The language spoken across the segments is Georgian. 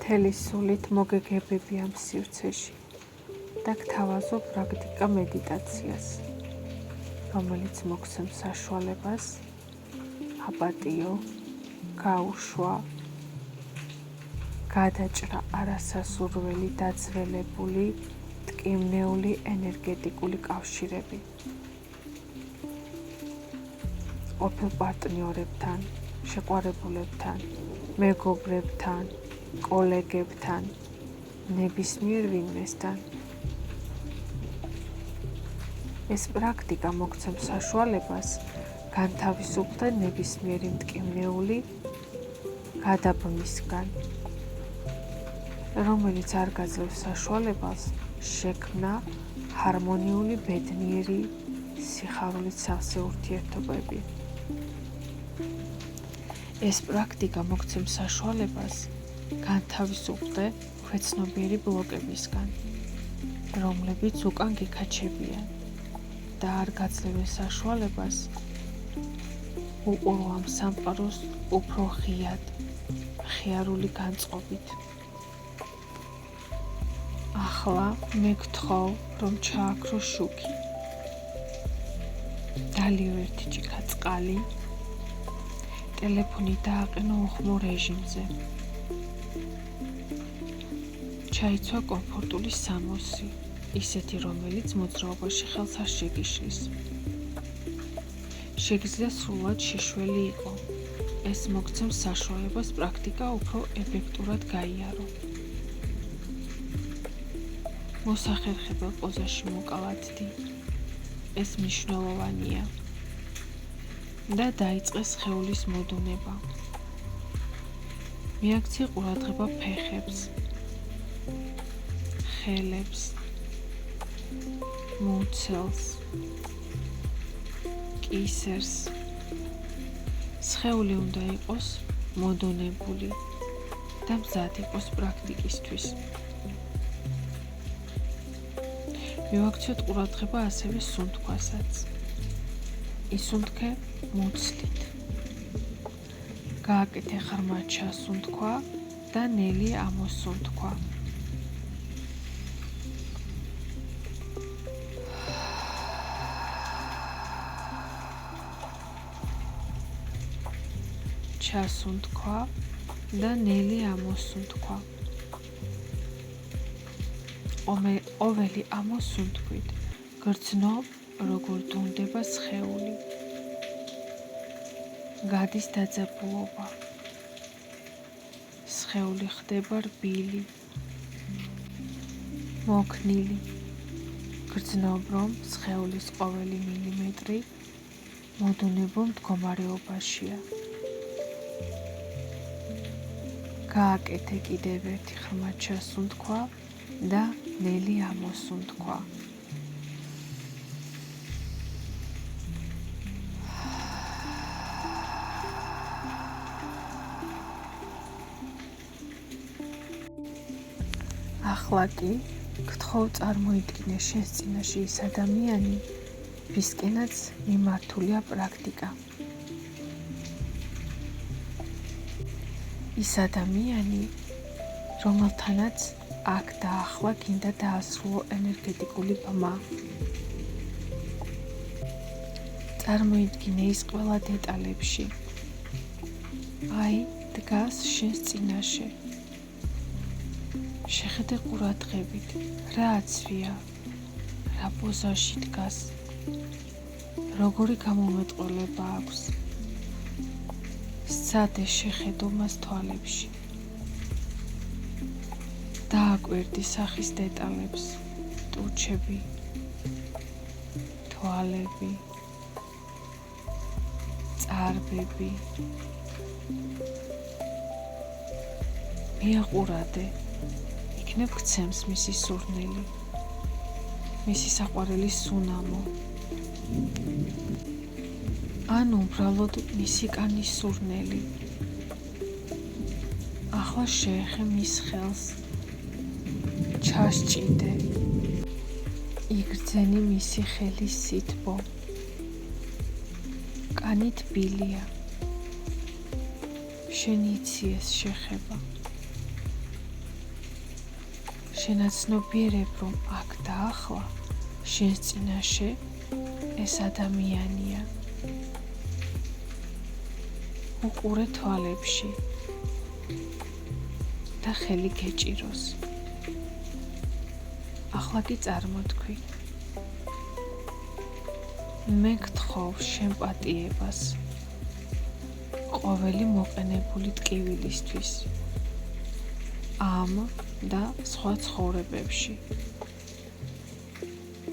მთელი სულით მოგეგებები ამ სივრცეში და გთავაზობ პრაქტიკა მედიტაციას, რომელიც მოგცემს საშუალებას აპატიო, გაუშვა, გადაჭრა არასასურველი დაძველებული, ტკივნეული ენერგეტიკული კავშირები. ყოფილ პარტნიორებთან, შეყვარებულებთან, მეგობრებთან, კოლეგებთან, ნებისმიერ ვინმესთან. ეს პრაქტიკა მოგცემს საშუალებას განთავისუფლდე ნებისმიერი მტკივნეული გადაბმისგან, რომელიც არ გაძლევს საშუალებას შექმნა ჰარმონიული, ბედნიერი, სიხარულით სავსე ურთიერთობები. ეს პრაქტიკა მოგცემს საშუალებას განთავისუფლდე ქვეცნობიერი ბლოკებისგან, რომლებიც უკან გიქაჩებიან და არ გაძლევენ საშუალებას უყურო ამ სამყაროს უფრო ღიად, მხიარული განწყობით. ახლა მე გთხოვ, რომ ჩააქრო შუქი. დალიო ერთი ჭიქა წყალი, ტელეფონი დააყენო უხმო რეჟიმზე. ჩაიცვა კომფორტული სამოსი, ისეთი, რომელიც მოძრაობაში ხელს არ შეგიშლის. შეგიძლია სრულად შეშველი იყო. ეს მოგცემს საშუალებას პრაქტიკა უფრო ეფექტურად გაიარო. მოსახერხებელ პოზაში მოკალათდი. ეს მნიშვნელოვანია. და დაიწყეს სხეულის მოდუნება. მიაქცია ყურადღება ფეხებს, ხელებს, მუცელს, კისერს. სხეული უნდა იყოს მოდუნებული და მზად იყოს პრაქტიკისთვის. მივაქციოთ ყურადღება ასევე სუნთქვასაც. ისუნთქე მუცლით. გააკეთე ღრმა ჩასუნთქვა და ნელი ამოსუნთქვა. ჩასუნთქვა და ნელი ამოსუნთქვა. ყოველი ამოსუნთქვით გრძნობ, როგორ დუნდება სხეული. გადის დაძაბულობა. სხეული ხდება რბილი, მოქნილი. გრძნობ, რომ სხეულის ყოველი მილიმეტრი მოდუნებულ მდგომარეობაშია. გააკეთე კიდევ ერთი ღრმა ჩასუნთქვა და ნელი ამოსუნთქვა. ახლა კი გთხოვ, წარმოიდგინე შენს წინაშე ის ადამიანი, ვისკენაც მიმართულია პრაქტიკა. ის ადამიანი, რომელთანაც აქ და ახლა გინდა დაასრულო ენერგეტიკული ბმა. წარმოიდგინე ის ყველა დეტალებში. აი, დგას შენს წინაშე. შეხედე ყურადღებით, რა აცვია, რა პოზაში დგას, როგორი გამომეტყველება აქვს. სცადე შეხედო მას თვალებში. დააკვირდი სახის დეტალებს, ტუჩები, თვალები, წარბები. მიაყურადე. იქნებ გცემს მისი სურნელი, მისი საყვარელი სუნამო. ან უბრალოდ მისი კანის სურნელი. ახლა შეეხე მის ხელს. ჩასჭიდე. იგრძენი მისი ხელის სითბო. კანი თბილია. შენ იცი ეს შეხება. შენაცნობიერებ, რომ აქ და ახლა შენს წინაშე ეს ადამიანია. უყურე თვალებში და ხელი გეჭიროს. ახლა კი წარმოთქვი. მე გთხოვ შენ პატიებას ყოველი მოყენებული ტკივილისთვის ამ და სხვა ცხოვრებებში.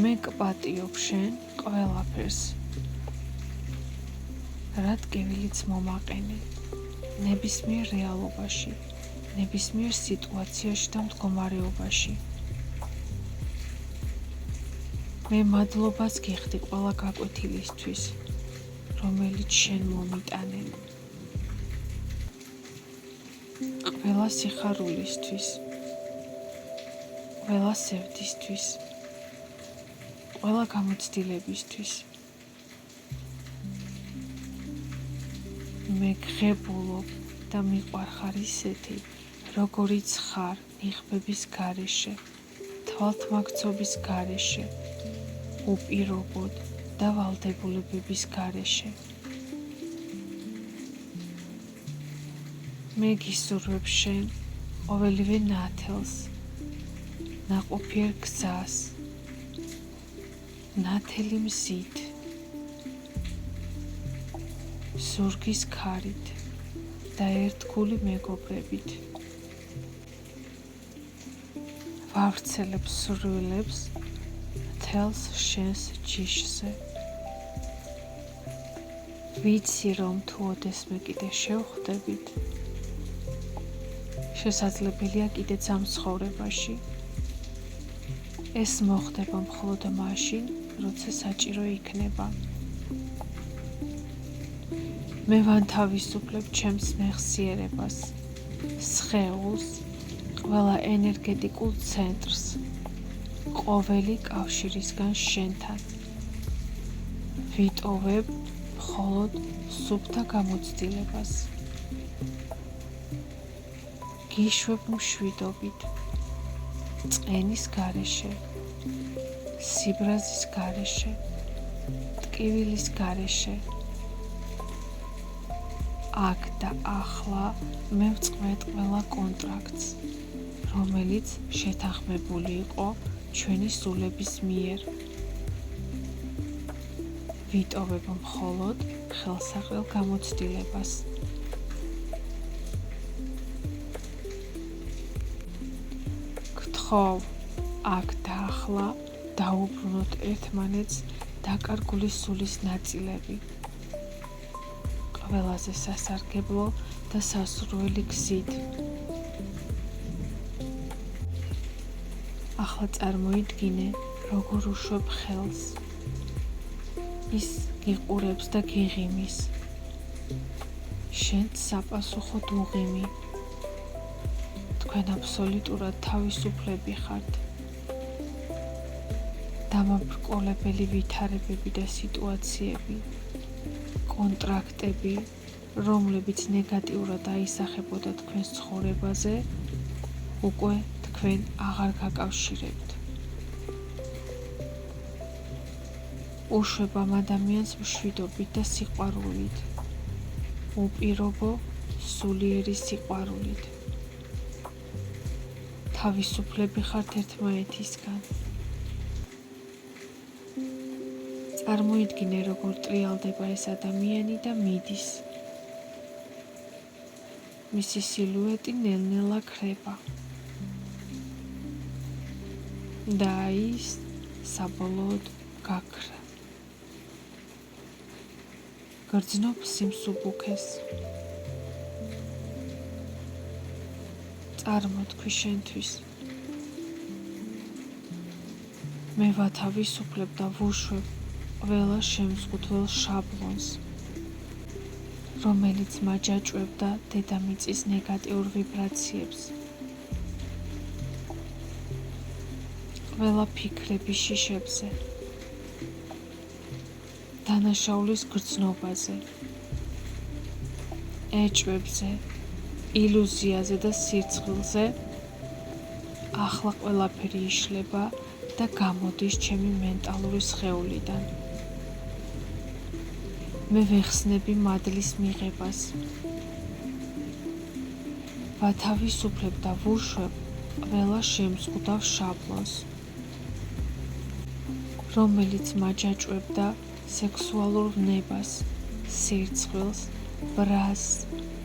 მე გპატიობ შენ ყველაფერს, რა ტკივილიც მომაყენე ნებისმიერ რეალობაში, ნებისმიერ სიტუაციაში და მდგომარეობაში. მე მადლობას გიხდი ყველა გაკვეთილისთვის, რომელიც შენ მომიტანე. ყველა სიხარულისთვის, ყველა სევდისთვის, ყველა გამოცდილებისთვის. მე გღებულობ და მიყვარხარ ისეთი, როგორიც ხარ ნიღბების გარეშე, თვალთმაქცობის გარეშე, უპირობოდ და ვალდებულებების გარეშე. მე გისურვებ შენ ყოველივე ნათელს, ნაყოფიერ გზას, ნათელი მზით, ზურგის ქარით და ერთგული მეგობრებით. ვავრცელებ სურვილებს მთელს შენს ჯიშზე. ვიცი, რომ თუ ოდესმე კიდე შევხვდებით, შესაძლებელია კიდეც ამ ცხოვრებაში. ეს მოხდება მხოლოდ მაშინ, როცა საჭირო იქნება. მე ვანთავისუფლებ ჩემს მეხსიერებას, სხეულს, ყველა ენერგეტიკულ ცენტრს, ყოველი კავშირისგან შენთან. ვიტოვებ მხოლოდ სუფთა გამოცდილებას. გიშვებ მშვიდობით, წყენის გარეშე, სიბრაზის გარეშე, ტკივილის გარეშე. აქ და ახლა მე ვწყვეტ ყველა კონტრაქტს, რომელიც შეთანხმებული იყო ჩვენი სულების მიერ. ვიტოვებ მხოლოდ ხელსაყრელ გამოცდილებას. გთხოვ აქ და ახლა დაუბრუნოთ ერთმანეთს დაკარგული სულის ნაწილები, ყველაზე სასარგებლო და სასურველი გზით. ახლა წარმოიდგინე, როგორ უშვებ ხელს. ის გიყურებს და გიღიმის. შენც საპასუხოდ უღიმი. თქვენ აბსოლუტურად თავისუფლები ხართ. დამაბრკოლებელი ვითარებები და სიტუაციები, კონტრაქტები, რომლებიც ნეგატიურად აისახებოდა თქვენს ცხოვრებაზე, უკვე თქვენ აღარ გაკავშირებთ. უშვებ ამ ადამიანს მშვიდობით და სიყვარულით, უპირობო, სულიერი სიყვარულით. თავისუფლები ხართ ერთმანეთისგან. წარმოიდგინე, როგორ ტრიალდება ეს ადამიანი და მიდის. მისი სილუეტი ნელ-ნელა ქრება. და ის საბოლოოდ გაქრა. გრძნობ სიმსუბუქეს. წარმოთქვი შენთვის. მე ვათავისუფლებ და ვუშვებ ყველა შემზღუდველ შაბლონს, რომელიც მაჯაჭვებდა დედამიწის ნეგატიურ ვიბრაციებს. ყველა ფიქრების შიშებზე, დანაშაულის გრძნობაზე, ეჭვებზე, ილუზიაზე და სირცხვილზე ახლა ყველაფერი იშლება და გამოდის ჩემი მენტალური სხეულიდან. მე ვეხსნები მადლის მიღებას. ვათავისუფლებ და ვუშვებ ყველა შემზღუდავ შაბლონს, რომელიც მაჯაჭვებდა სექსუალურ ვნებას, სირცხვილს, ბრაზს,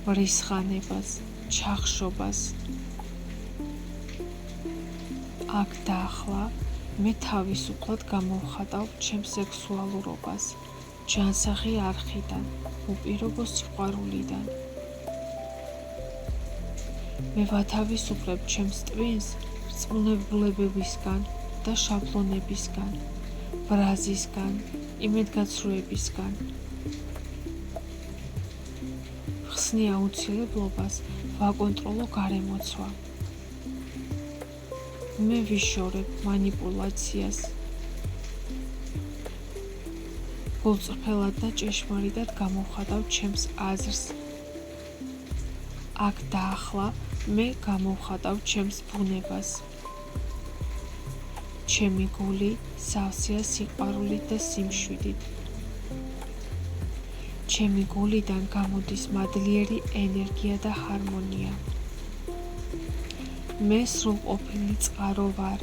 მრისხანებას, ჩახშობას. აქ და ახლა მე თავისუფლად გამოვხატავ ჩემს სექსუალურობას, ჯანსაღი არხიდან, უპირობო სიყვარულიდან. მე ვათავისუფლებ ჩემს ტვინს რწმუნებულებებისგან და შაბლონებისგან, ბრაზისგან, იმედგაცრუებისგან. ხსნი აუცილებლობას ვაკონტროლო გარემოცვა. მე ვიშორებ მანიპულაციას. გულწრფელად და ჭეშმარიტად გამოვხატავ ჩემს აზრს. აქ და ახლა მე გამოვხატავ ჩემს ბუნებას. ჩემი გული სავსეა სიყვარულით და სიმშვიდით. ჩემი გულიდან გამოდის მადლიერი ენერგია და ჰარმონია. მე სრულყოფილი წყარო ვარ.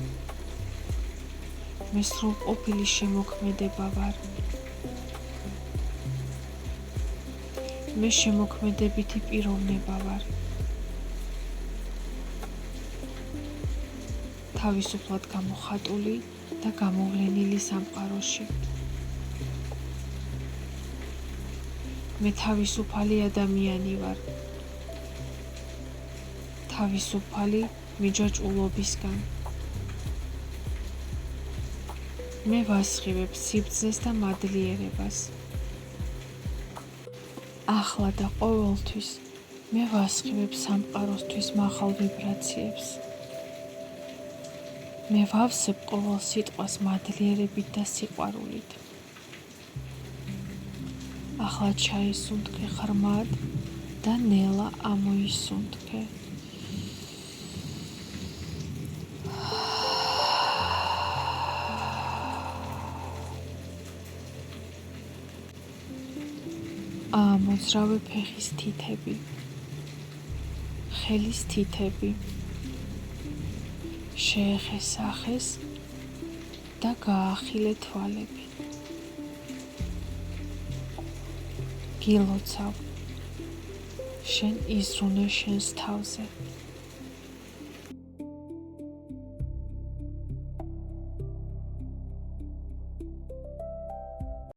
მე სრულყოფილი შემოქმედება ვარ. მე შემოქმედებითი პიროვნება ვარ. თავისუფლად გამოხატული და გამოვლენილი სამყაროში. მე თავისუფალი ადამიანი ვარ. თავისუფალი მიჯაჭვულობისგან. მე ვასხივებ სიბრძნეს და მადლიერებას. ახლა და ყოველთვის მე ვასხივებ სამყაროსთვის მაღალ ვიბრაციებს. მე ვავსებ ყოველ სიტყვას მადლიერებით და სიყვარულით. ახლა ჩაისუნთქე ღრმად და ნელა ამოისუნთქე. ამოძრავე ფეხის თითები, ხელის თითები, შეეხე სახეს და გაახილე თვალები. გილოცავ, შენ იზრუნე შენს თავზე.